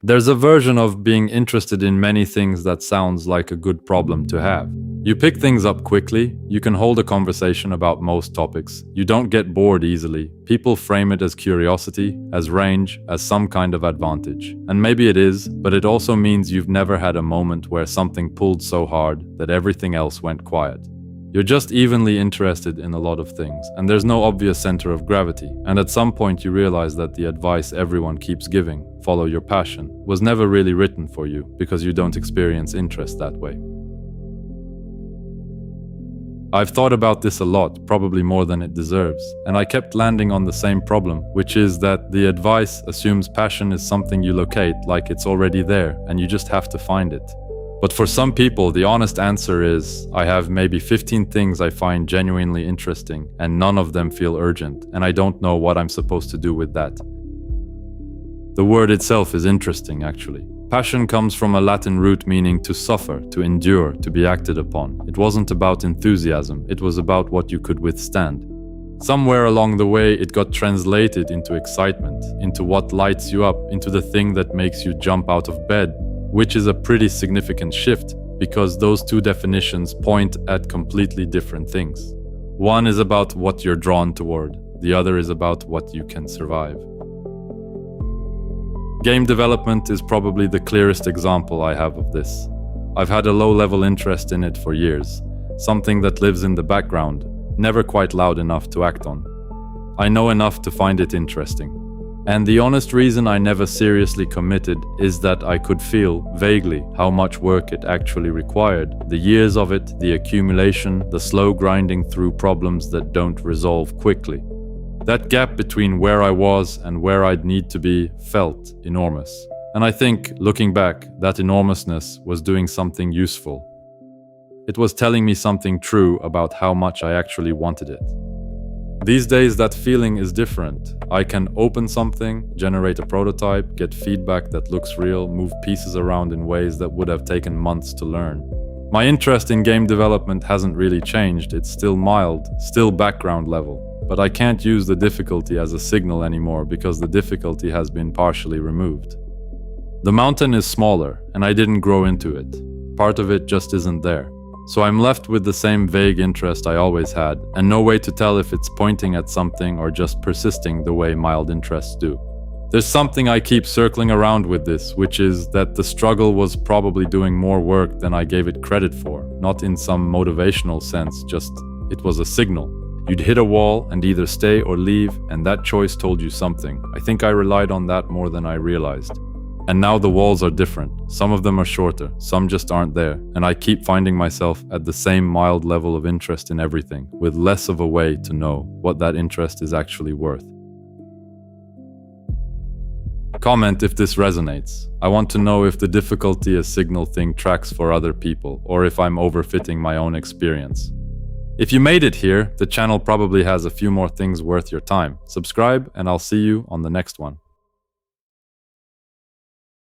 There's a version of being interested in many things that sounds like a good problem to have. You pick things up quickly, you can hold a conversation about most topics, you don't get bored easily. People frame it as curiosity, as range, as some kind of advantage. And maybe it is, but it also means you've never had a moment where something pulled so hard that everything else went quiet. You're just evenly interested in a lot of things, and there's no obvious center of gravity. And at some point you realize that the advice everyone keeps giving, follow your passion, was never really written for you because you don't experience interest that way. I've thought about this a lot, probably more than it deserves, and I kept landing on the same problem, which is that the advice assumes passion is something you locate, like it's already there, and you just have to find it. But for some people, the honest answer is, I have maybe 15 things I find genuinely interesting, and none of them feel urgent, and I don't know what I'm supposed to do with that. The word itself is interesting, actually. Passion comes from a Latin root meaning to suffer, to endure, to be acted upon. It wasn't about enthusiasm, it was about what you could withstand. Somewhere along the way, it got translated into excitement, into what lights you up, into the thing that makes you jump out of bed, which is a pretty significant shift because those two definitions point at completely different things. One is about what you're drawn toward, the other is about what you can survive. Game development is probably the clearest example I have of this. I've had a low-level interest in it for years, something that lives in the background, never quite loud enough to act on. I know enough to find it interesting. And the honest reason I never seriously committed is that I could feel, vaguely, how much work it actually required. The years of it, the accumulation, the slow grinding through problems that don't resolve quickly. That gap between where I was and where I'd need to be felt enormous. And I think, looking back, that enormousness was doing something useful. It was telling me something true about how much I actually wanted it. These days, that feeling is different. I can open something, generate a prototype, get feedback that looks real, move pieces around in ways that would have taken months to learn. My interest in game development hasn't really changed. It's still mild, still background level. But I can't use the difficulty as a signal anymore because the difficulty has been partially removed. The mountain is smaller, and I didn't grow into it. Part of it just isn't there. So I'm left with the same vague interest I always had, and no way to tell if it's pointing at something or just persisting the way mild interests do. There's something I keep circling around with this, which is that the struggle was probably doing more work than I gave it credit for, not in some motivational sense, just it was a signal. You'd hit a wall and either stay or leave, and that choice told you something. I think I relied on that more than I realized. And now the walls are different. Some of them are shorter, some just aren't there, and I keep finding myself at the same mild level of interest in everything, with less of a way to know what that interest is actually worth. Comment if this resonates. I want to know if the difficulty a signal thing tracks for other people, or if I'm overfitting my own experience. If you made it here, the channel probably has a few more things worth your time. Subscribe, and I'll see you on the next one.